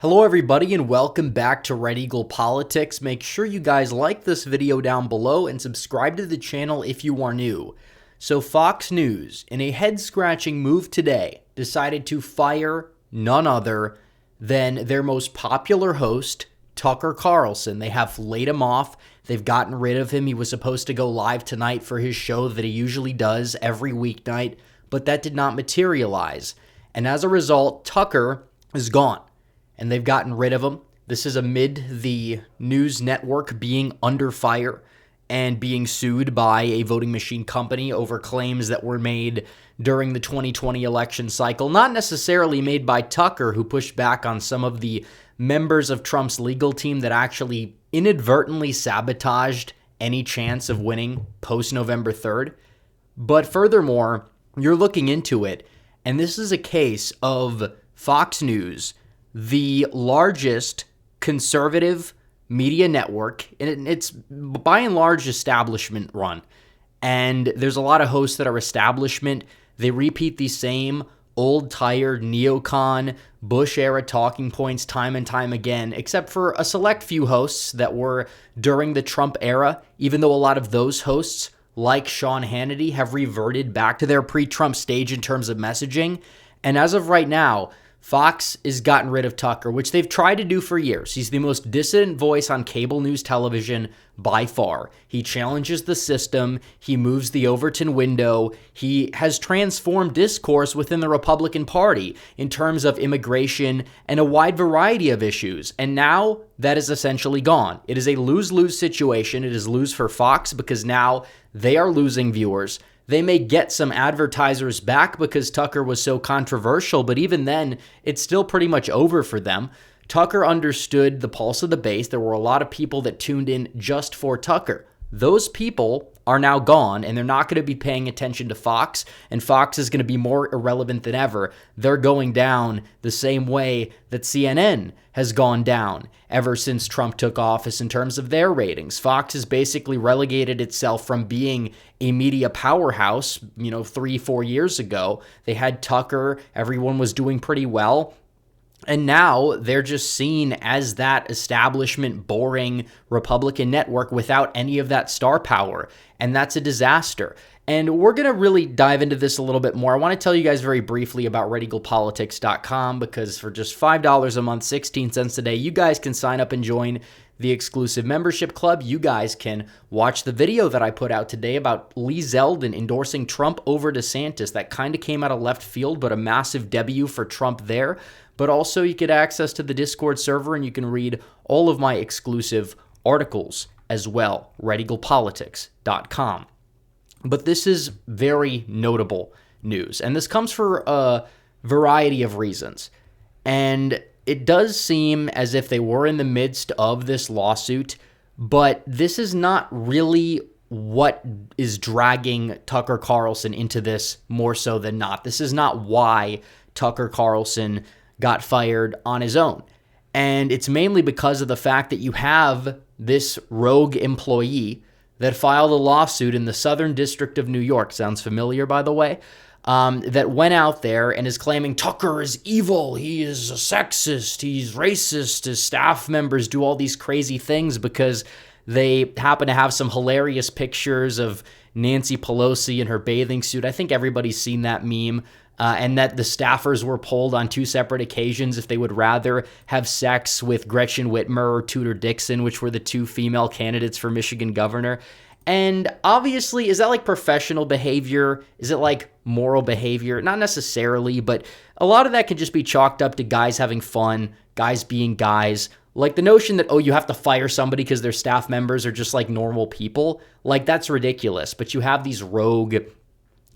Hello everybody and welcome back to Red Eagle Politics. Make sure you guys like this video down below and subscribe to the channel if you are new. So Fox News, in a head-scratching move today, decided to fire none other than their most popular host, Tucker Carlson. They have laid him off. They've gotten rid of him. He was supposed to go live tonight for his show that he usually does every weeknight, but that did not materialize. And as a result, Tucker is gone. And they've gotten rid of him. This is amid the news network being under fire and being sued by a voting machine company over claims that were made during the 2020 election cycle. Not necessarily made by Tucker, who pushed back on some of the members of Trump's legal team that actually inadvertently sabotaged any chance of winning post-November 3rd. But furthermore, you're looking into it, and this is a case of Fox News, the largest conservative media network, and it's by and large establishment run. And there's a lot of hosts that are establishment. They repeat the same old, tired, neocon, Bush-era talking points time and time again, except for a select few hosts that were during the Trump era, even though a lot of those hosts, like Sean Hannity, have reverted back to their pre-Trump stage in terms of messaging. And as of right now, Fox has gotten rid of Tucker, which they've tried to do for years. He's the most dissident voice on cable news television by far. He challenges the system. He moves the Overton window. He has transformed discourse within the Republican Party in terms of immigration and a wide variety of issues. And now that is essentially gone. It is a lose-lose situation. It is lose for Fox because now they are losing viewers. They may get some advertisers back because Tucker was so controversial, but even then, it's still pretty much over for them. Tucker understood the pulse of the base. There were a lot of people that tuned in just for Tucker. Those people are now gone, and they're not going to be paying attention to Fox, and Fox is going to be more irrelevant than ever. They're going down the same way that CNN has gone down ever since Trump took office in terms of their ratings. Fox has basically relegated itself from being a media powerhouse, 3-4 years ago. They had Tucker. Everyone was doing pretty well. And now they're just seen as that establishment, boring Republican network without any of that star power. And that's a disaster. And we're going to really dive into this a little bit more. I want to tell you guys very briefly about redeaglepolitics.com because for just $5 a month, 16 cents a day, you guys can sign up and join the exclusive membership club. You guys can watch the video that I put out today about Lee Zeldin endorsing Trump over DeSantis. That kind of came out of left field, but a massive debut for Trump there. But also you get access to the Discord server and you can read all of my exclusive articles as well, redeaglepolitics.com. But this is very notable news, and this comes for a variety of reasons. And it does seem as if they were in the midst of this lawsuit, but this is not really what is dragging Tucker Carlson into this more so than not. This is not why Tucker Carlson got fired on his own. And it's mainly because of the fact that you have this rogue employee that filed a lawsuit in the Southern District of New York. Sounds familiar, by the way? That went out there and is claiming Tucker is evil, he is a sexist, he's racist, his staff members do all these crazy things because they happen to have some hilarious pictures of Nancy Pelosi in her bathing suit. I think everybody's seen that meme. And that the staffers were polled on 2 separate occasions if they would rather have sex with Gretchen Whitmer or Tudor Dixon, which were the 2 female candidates for Michigan governor. And obviously, is that like professional behavior? Is it like moral behavior? Not necessarily, but a lot of that can just be chalked up to guys having fun, guys being guys. Like the notion that, you have to fire somebody because their staff members are just like normal people. Like that's ridiculous. But you have these rogue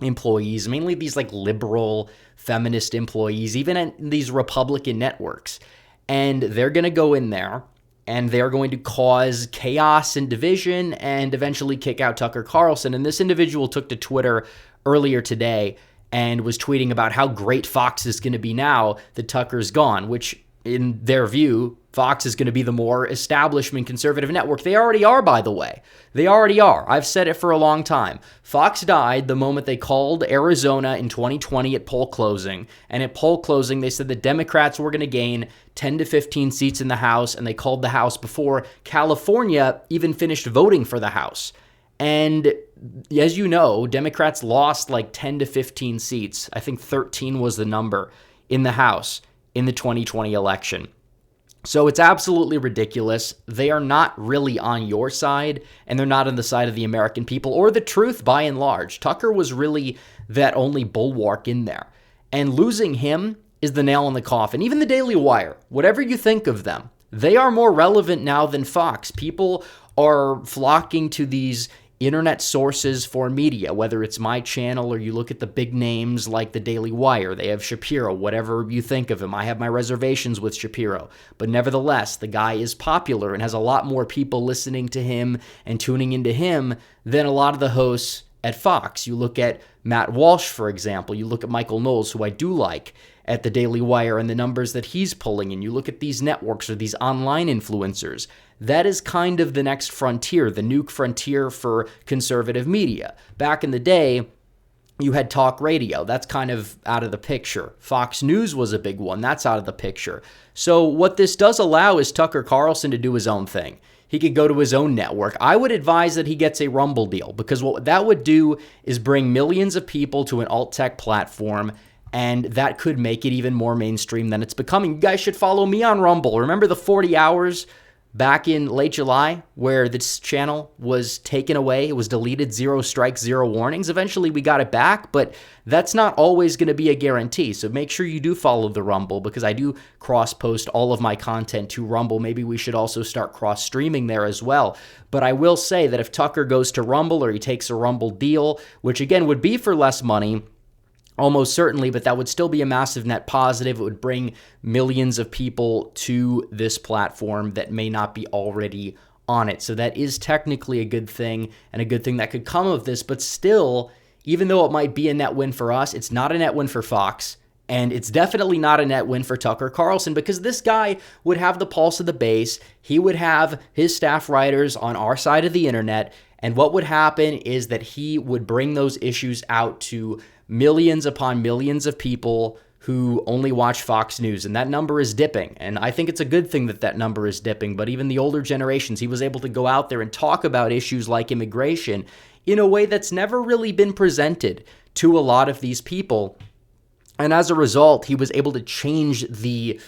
employees, mainly these like liberal feminist employees, even in these Republican networks. And they're going to go in there and they're going to cause chaos and division and eventually kick out Tucker Carlson. And this individual took to Twitter earlier today and was tweeting about how great Fox is going to be now that Tucker's gone, which in their view, Fox is going to be the more establishment conservative network. They already are, by the way. They already are. I've said it for a long time. Fox died the moment they called Arizona in 2020 at poll closing. And at poll closing, they said the Democrats were going to gain 10 to 15 seats in the House, and they called the House before California even finished voting for the House. And as you know, Democrats lost like 10 to 15 seats. I think 13 was the number in the House in the 2020 election. So it's absolutely ridiculous. They are not really on your side, and they're not on the side of the American people or the truth by and large. Tucker was really that only bulwark in there. And losing him is the nail in the coffin. Even the Daily Wire, whatever you think of them, they are more relevant now than Fox. People are flocking to these internet sources for media, whether it's my channel or you look at the big names like the Daily Wire. They have Shapiro, whatever you think of him. I have my reservations with Shapiro. But nevertheless, the guy is popular and has a lot more people listening to him and tuning into him than a lot of the hosts at Fox. You look at Matt Walsh, for example. You look at Michael Knowles, who I do like, at the Daily Wire and the numbers that he's pulling. And you look at these networks or these online influencers. That is kind of the next frontier, the new frontier for conservative media. Back in the day, you had talk radio. That's kind of out of the picture. Fox News was a big one. That's out of the picture. So what this does allow is Tucker Carlson to do his own thing. He could go to his own network. I would advise that he gets a Rumble deal, because what that would do is bring millions of people to an alt-tech platform, and that could make it even more mainstream than it's becoming. You guys should follow me on Rumble. Remember the 40 hours back in late July where this channel was taken away? It was deleted, 0 strikes, 0 warnings. Eventually we got it back, but that's not always going to be a guarantee. So make sure you do follow the Rumble, because I do cross-post all of my content to Rumble. Maybe we should also start cross-streaming there as well. But I will say that if Tucker goes to Rumble or he takes a Rumble deal, which again would be for less money, almost certainly, but that would still be a massive net positive. It would bring millions of people to this platform that may not be already on it. So that is technically a good thing, and a good thing that could come of this. But still, even though it might be a net win for us, it's not a net win for Fox. And it's definitely not a net win for Tucker Carlson, because this guy would have the pulse of the base. He would have his staff writers on our side of the internet. And what would happen is that he would bring those issues out to millions upon millions of people who only watch Fox News, and that number is dipping. And I think it's a good thing that that number is dipping, but even the older generations, he was able to go out there and talk about issues like immigration in a way that's never really been presented to a lot of these people. And as a result, he was able to change the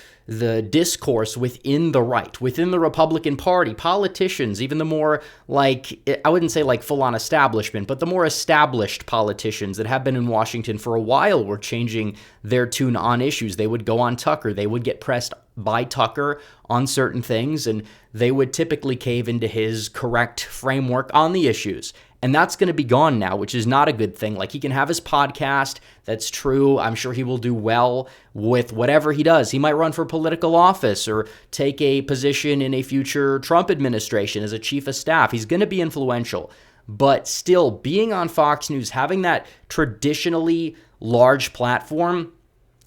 discourse within the right, within the Republican Party. Politicians, even the more, like, I wouldn't say like full-on establishment, but the more established politicians that have been in Washington for a while were changing their tune on issues. They would go on Tucker. They would get pressed by Tucker on certain things, and they would typically cave into his correct framework on the issues. And that's going to be gone now, which is not a good thing. Like, he can have his podcast. That's true. I'm sure he will do well with whatever he does. He might run for political office or take a position in a future Trump administration as a chief of staff. He's going to be influential. But still, being on Fox News, having that traditionally large platform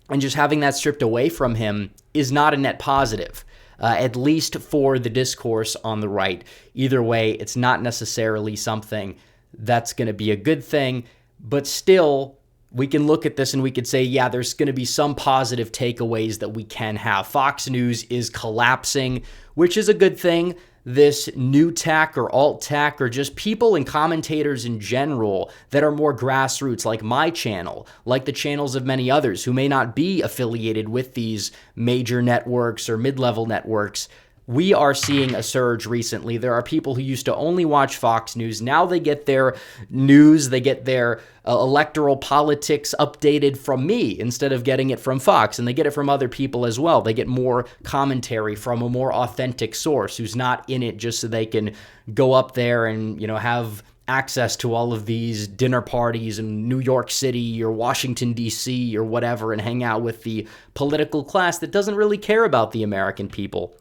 and just having that stripped away from him is not a net positive. At least for the discourse on the right. Either way, it's not necessarily something that's going to be a good thing, but still, we can look at this and we could say, yeah, there's going to be some positive takeaways that we can have. Fox News is collapsing, which is a good thing. This new tech or alt tech or just people and commentators in general that are more grassroots, like my channel, like the channels of many others who may not be affiliated with these major networks or mid-level networks, we are seeing a surge recently. There are people who used to only watch Fox News. Now they get their news, they get their electoral politics updated from me instead of getting it from Fox. And they get it from other people as well. They get more commentary from a more authentic source who's not in it just so they can go up there and, have access to all of these dinner parties in New York City or Washington, D.C. or whatever, and hang out with the political class that doesn't really care about the American people.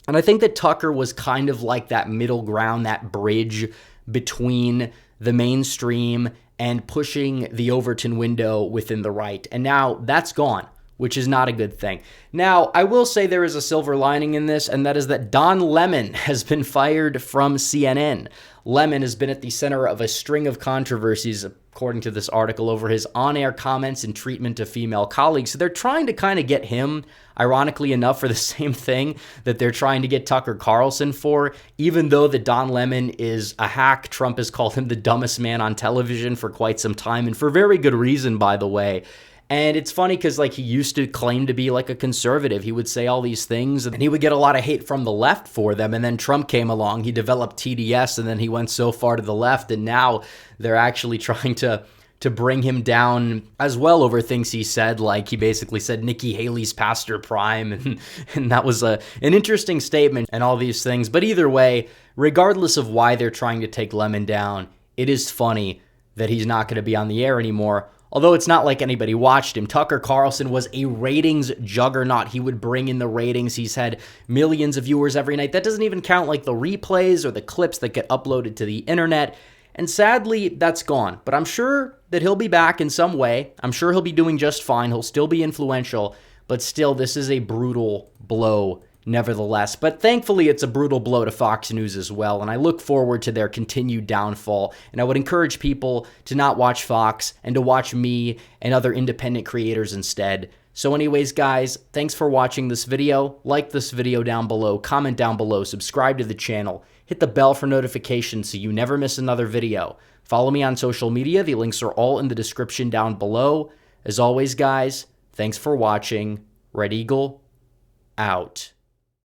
And I think that Tucker was kind of like that middle ground, that bridge between the mainstream and pushing the Overton window within the right. And now that's gone. which is not a good thing. Now, I will say there is a silver lining in this, and that is that Don Lemon has been fired from CNN. Lemon has been at the center of a string of controversies, according to this article, over his on-air comments and treatment of female colleagues. So they're trying to kind of get him, ironically enough, for the same thing that they're trying to get Tucker Carlson for, even though that Don Lemon is a hack. Trump has called him the dumbest man on television for quite some time, and for very good reason, by the way. And it's funny because, like, he used to claim to be like a conservative. He would say all these things and he would get a lot of hate from the left for them. And then Trump came along, he developed TDS, and then he went so far to the left. And now they're actually trying to bring him down as well over things he said. Like, he basically said Nikki Haley's past her prime. And that was an interesting statement and all these things. But either way, regardless of why they're trying to take Lemon down, it is funny that he's not going to be on the air anymore. Although it's not like anybody watched him. Tucker Carlson was a ratings juggernaut. He would bring in the ratings. He's had millions of viewers every night. That doesn't even count like the replays or the clips that get uploaded to the internet. And sadly, that's gone. But I'm sure that he'll be back in some way. I'm sure he'll be doing just fine. He'll still be influential. But still, this is a brutal blow nevertheless. But thankfully, it's a brutal blow to Fox News as well, and I look forward to their continued downfall. And I would encourage people to not watch Fox and to watch me and other independent creators instead. So anyways, guys, thanks for watching this video. Like this video down below, comment down below, subscribe to the channel, hit the bell for notifications so you never miss another video. Follow me on social media. The links are all in the description down below. As always, guys, thanks for watching. Red Eagle, out.